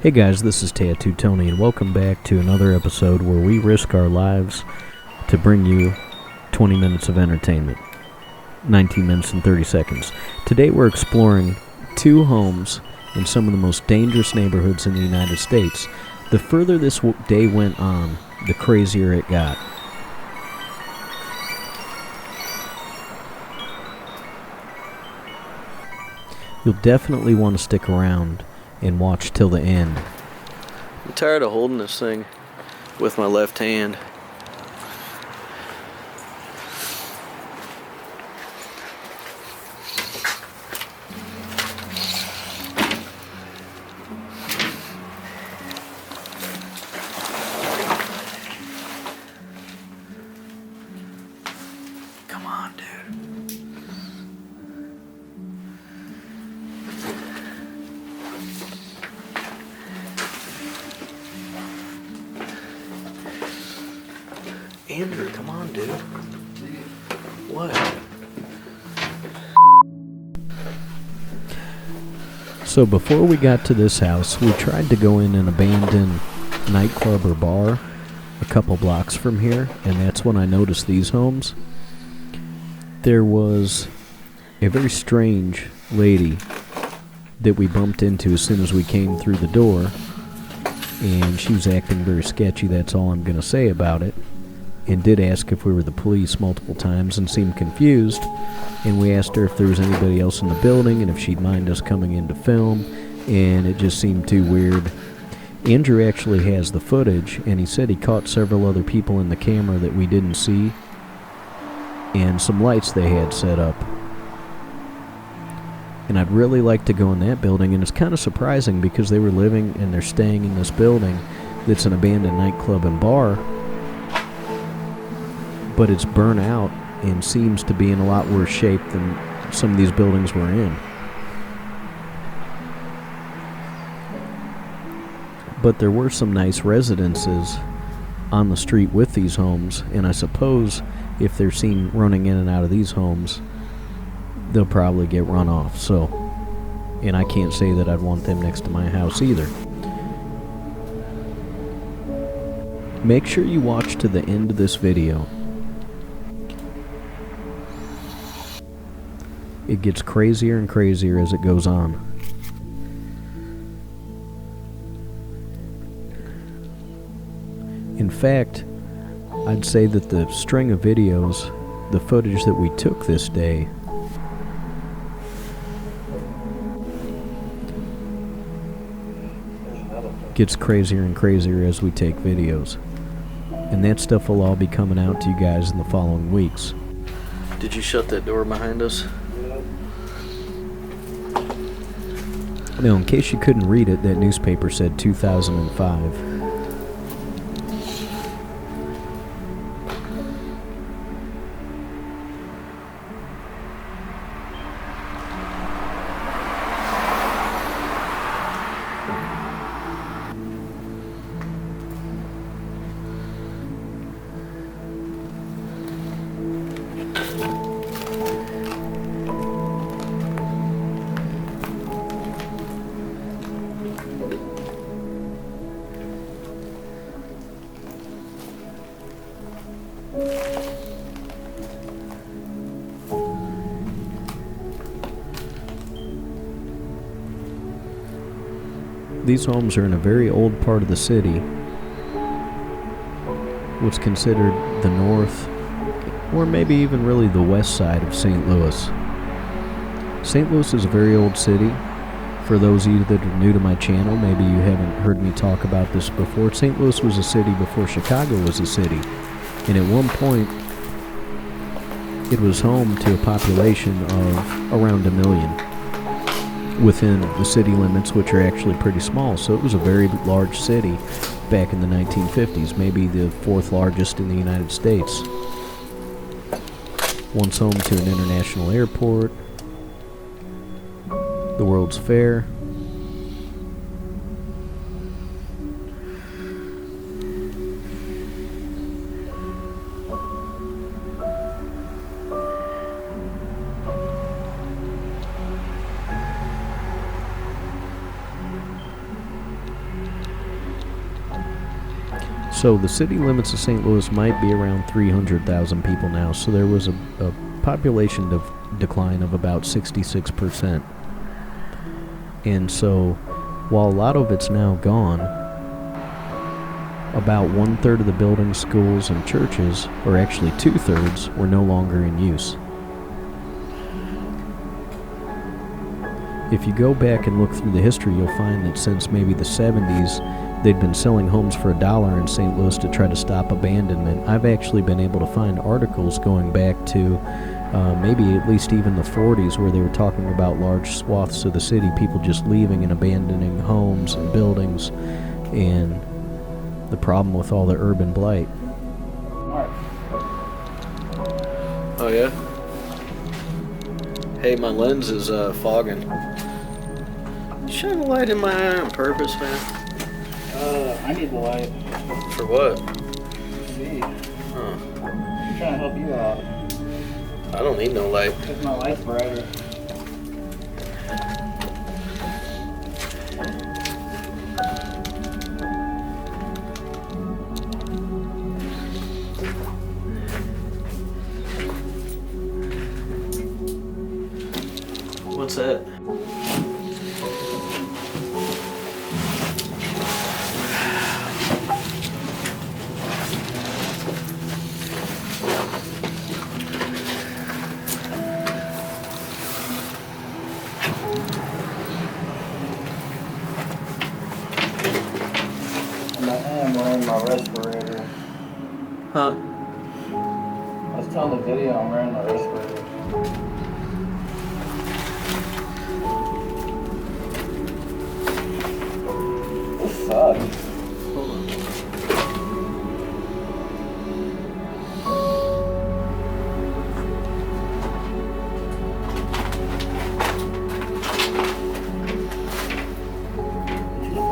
Hey guys, this is Tattoo Tony, and welcome back to another episode where we risk our lives to bring you 20 minutes of entertainment. 19 minutes and 30 seconds. Today we're exploring two homes in some of the most dangerous neighborhoods in the United States. The further this day went on, the crazier it got. You'll definitely want to stick around and watch till the end. I'm tired of holding this thing with my left hand. Come on, dude. Andrew, come on, dude. What? So before we got to this house, we tried to go in an abandoned nightclub or bar a couple blocks from here, and that's when I noticed these homes. There was a very strange lady that we bumped into as soon as we came through the door, and she was acting very sketchy. That's all I'm going to say about it. And did ask if we were the police multiple times and seemed confused. And we asked her if there was anybody else in the building and if she'd mind us coming in to film. And it just seemed too weird. Andrew actually has the footage, and he said he caught several other people in the camera that we didn't see. And some lights they had set up. And I'd really like to go in that building, and it's kind of surprising because they were living and they're staying in this building that's an abandoned nightclub and bar. But it's burnt out and seems to be in a lot worse shape than some of these buildings we're in. But there were some nice residences on the street with these homes, and I suppose if they're seen running in and out of these homes, they'll probably get run off. So, and I can't say that I'd want them next to my house either. Make sure you watch to the end of this video. It gets crazier and crazier as it goes on. In fact, I'd say that the string of videos, the footage that we took this day, gets crazier and crazier as we take videos. And that stuff will all be coming out to you guys in the following weeks. Did you shut that door behind us? Now, in case you couldn't read it, that newspaper said 2005. These homes are in a very old part of the city, what's considered the north, or maybe even really the west side of St. Louis. St. Louis is a very old city. For those of you that are new to my channel, maybe you haven't heard me talk about this before. St. Louis was a city before Chicago was a city, and at one point it was home to a population of around 1 million. Within the city limits, which are actually pretty small. So it was a very large city back in the 1950s, maybe the fourth largest in the United States. Once home to an international airport, the World's Fair. So the city limits of St. Louis might be around 300,000 people now, so there was a population decline of about 66%. And so, while a lot of it's now gone, about 1/3 of the buildings, schools, and churches, or actually 2/3, were no longer in use. If you go back and look through the history, you'll find that since maybe the 70s, they'd been selling homes for $1 in St. Louis to try to stop abandonment. I've actually been able to find articles going back to maybe at least even the 40s, where they were talking about large swaths of the city, people just leaving and abandoning homes and buildings, and the problem with all the urban blight. Oh yeah? Hey, my lens is fogging. You shine a light in my eye on purpose, man? I need the light. For what? Me. Huh. I'm trying to help you out. I don't need no light. Because my light's brighter. What's that? And I am wearing my respirator. Huh? I was telling the video I'm wearing my respirator. This sucks. Hold on.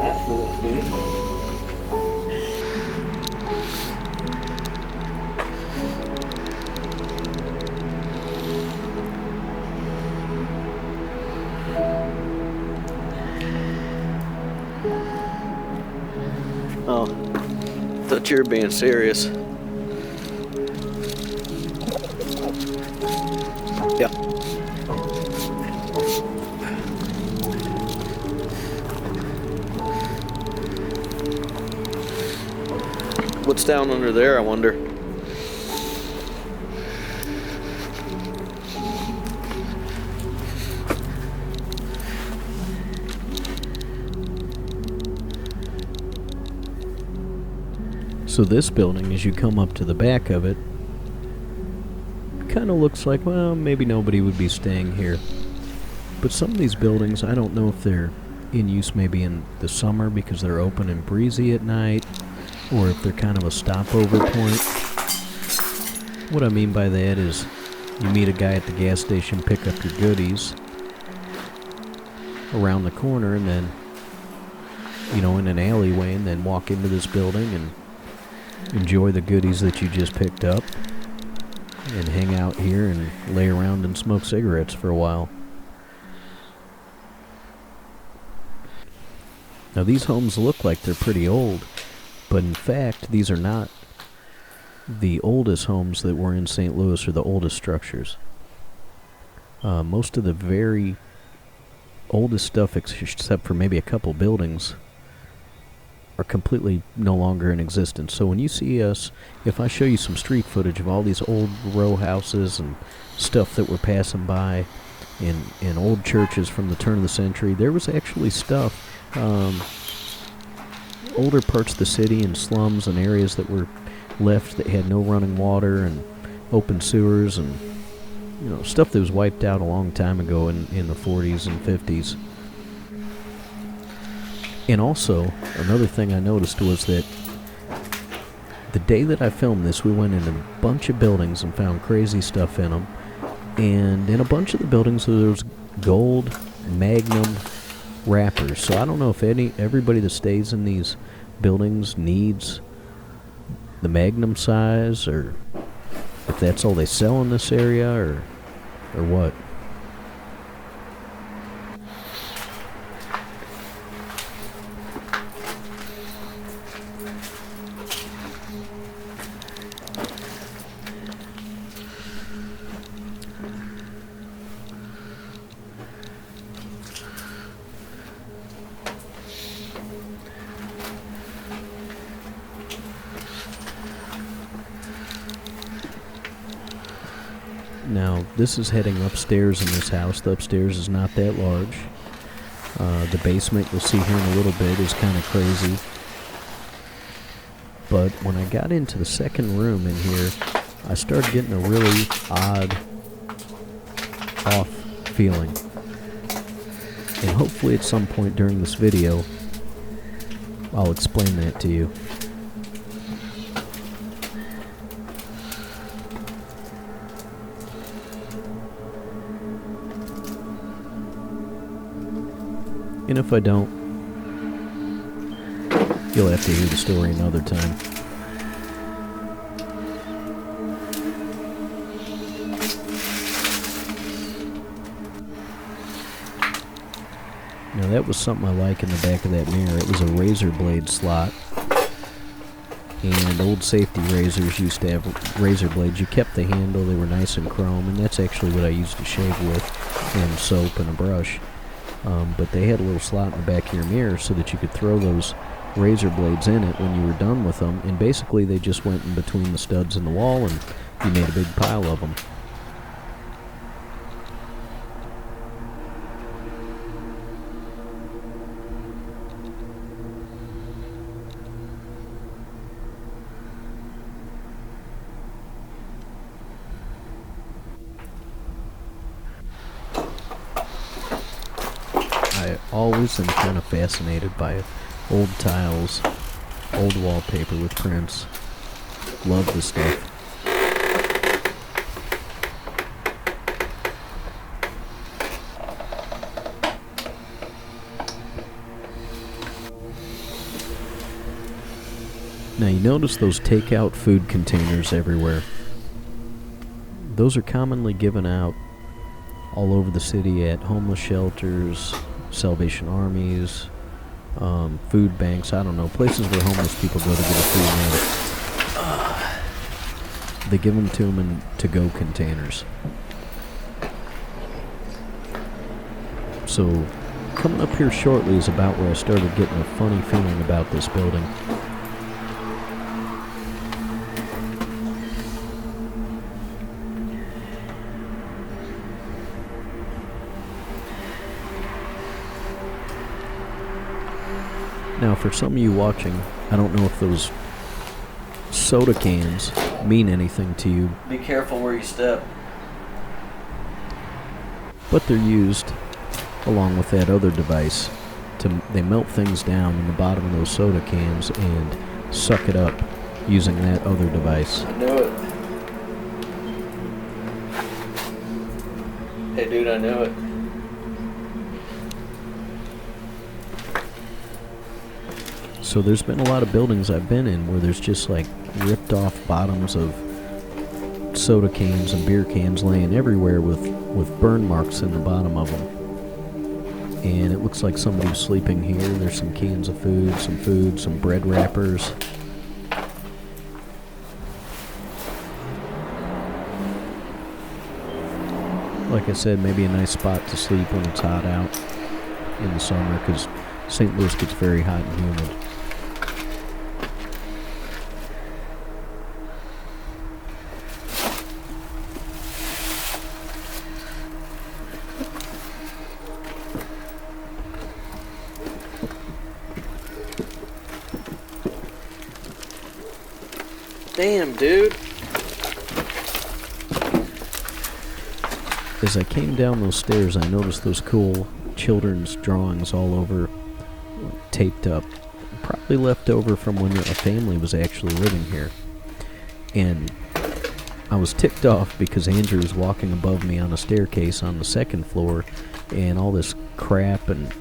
That's for this dude. Oh. Thought you were being serious. Yeah. What's down under there, I wonder? So this building, as you come up to the back of it, kind of looks like, well, maybe nobody would be staying here. But some of these buildings, I don't know if they're in use maybe in the summer because they're open and breezy at night, or if they're kind of a stopover point. What I mean by that is you meet a guy at the gas station, pick up your goodies around the corner, and then, in an alleyway, and then walk into this building and enjoy the goodies that you just picked up and hang out here and lay around and smoke cigarettes for a while. Now these homes look like they're pretty old, but in fact these are not the oldest homes that were in St. Louis or the oldest structures. Most of the very oldest stuff, except for maybe a couple buildings, are completely no longer in existence. So when you see us, if I show you some street footage of all these old row houses and stuff that were passing by in old churches from the turn of the century, there was actually stuff, older parts of the city and slums and areas that were left that had no running water and open sewers and stuff that was wiped out a long time ago in the 40s and 50s. And also, another thing I noticed was that the day that I filmed this, we went in a bunch of buildings and found crazy stuff in them. And in a bunch of the buildings, there was gold Magnum wrappers. So I don't know if everybody that stays in these buildings needs the Magnum size, or if that's all they sell in this area, or what. Now, this is heading upstairs in this house. The upstairs is not that large. The basement, you'll see here in a little bit, is kind of crazy. But when I got into the second room in here, I started getting a really odd, off feeling. And hopefully at some point during this video, I'll explain that to you. And if I don't, you'll have to hear the story another time. Now that was something I like in the back of that mirror. It was a razor blade slot. And old safety razors used to have razor blades. You kept the handle, they were nice and chrome, and that's actually what I used to shave with, and soap and a brush. But they had a little slot in the back of your mirror so that you could throw those razor blades in it when you were done with them, and basically they just went in between the studs and the wall, and you made a big pile of them. I always am kind of fascinated by old tiles, old wallpaper with prints. Love this stuff. Now you notice those takeout food containers everywhere. Those are commonly given out all over the city at homeless shelters, Salvation Armies, food banks, I don't know, places where homeless people go to get a food meal. They give them to them in to-go containers. So, coming up here shortly is about where I started getting a funny feeling about this building. Now, for some of you watching, I don't know if those soda cans mean anything to you. Be careful where you step. But they're used, along with that other device, they melt things down in the bottom of those soda cans and suck it up using that other device. I knew it. Hey dude, I knew it. So there's been a lot of buildings I've been in where there's just like ripped off bottoms of soda cans and beer cans laying everywhere with burn marks in the bottom of them. And it looks like somebody was sleeping here. There's some cans of food, some bread wrappers. Like I said, maybe a nice spot to sleep when it's hot out in the summer, because St. Louis gets very hot and humid. Damn, dude. As I came down those stairs, I noticed those cool children's drawings all over, taped up. Probably left over from when a family was actually living here. And I was ticked off because Andrew was walking above me on a staircase on the second floor, and all this crap and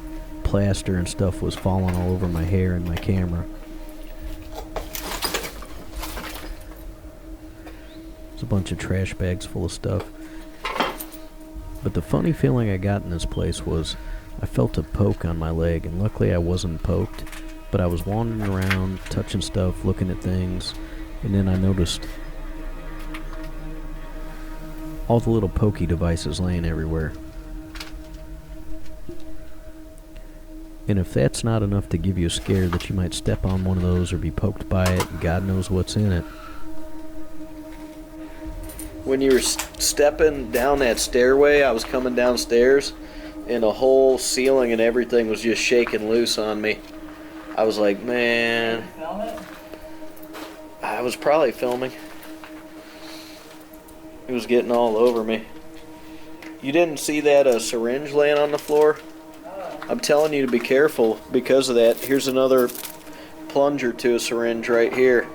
plaster and stuff was falling all over my hair and my camera. There's a bunch of trash bags full of stuff. But the funny feeling I got in this place was I felt a poke on my leg, and luckily I wasn't poked, but I was wandering around, touching stuff, looking at things, and then I noticed all the little pokey devices laying everywhere. And if that's not enough to give you a scare that you might step on one of those or be poked by it, God knows what's in it. when you were stepping down that stairway, I was coming downstairs, and the whole ceiling and everything was just shaking loose on me. I was like, man. Film it? I was probably filming. It was getting all over me. You didn't see that syringe laying on the floor? I'm telling you to be careful because of that. Here's another plunger to a syringe right here.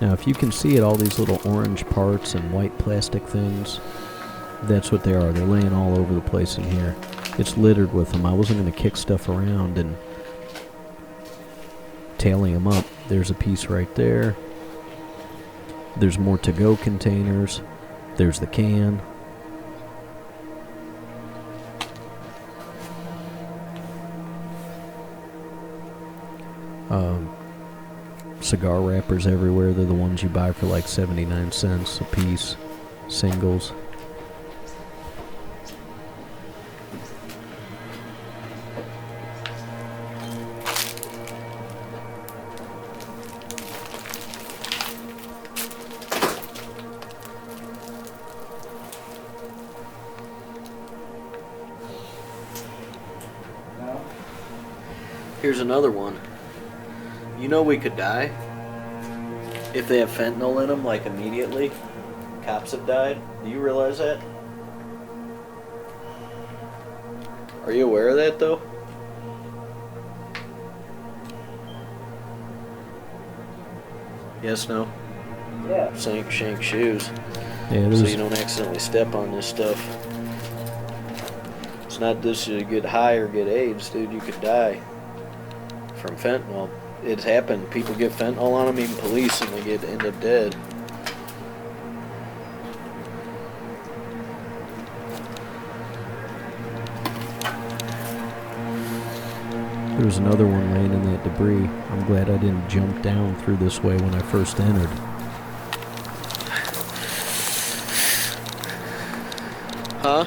Now, if you can see it, all these little orange parts and white plastic things, that's what they are. They're laying all over the place in here. It's littered with them. I wasn't going to kick stuff around and tally them up. There's a piece right there. There's more to-go containers. There's the can. Cigar wrappers everywhere. They're the ones you buy for like 79 cents a piece. Singles. No? Here's another one. You know we could die if they have fentanyl in them, like immediately. Cops have died. Do you realize that? Are you aware of that, though? Yes, no? Yeah. Shank shoes. Yeah, So you don't accidentally step on this stuff. It's not this you get high or get AIDS, dude. You could die from fentanyl. It's happened. People get fentanyl on them, even police, and they end up dead. There's another one laying in that debris. I'm glad I didn't jump down through this way when I first entered. Huh?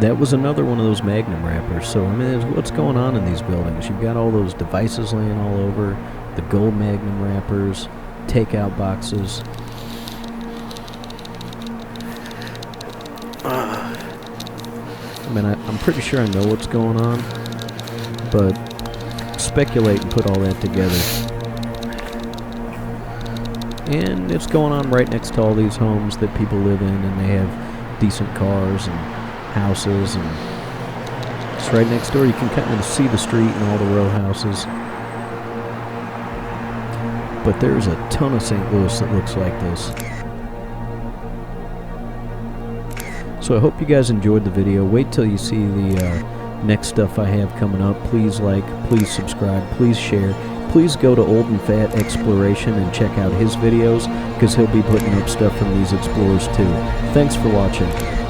That was another one of those Magnum wrappers. So, I mean, what's going on in these buildings? You've got all those devices laying all over, the gold Magnum wrappers, takeout boxes. I mean, I'm pretty sure I know what's going on, but speculate and put all that together. And it's going on right next to all these homes that people live in, and they have decent cars and houses, and it's right next door. You can kind of see the street and all the row houses. But there's a ton of St. Louis that looks like this. So I hope you guys enjoyed the video. Wait till you see the next stuff I have coming up. Please like, please subscribe, please share. Please go to Old and Fat Exploration and check out his videos, because he'll be putting up stuff from these explorers too. Thanks for watching.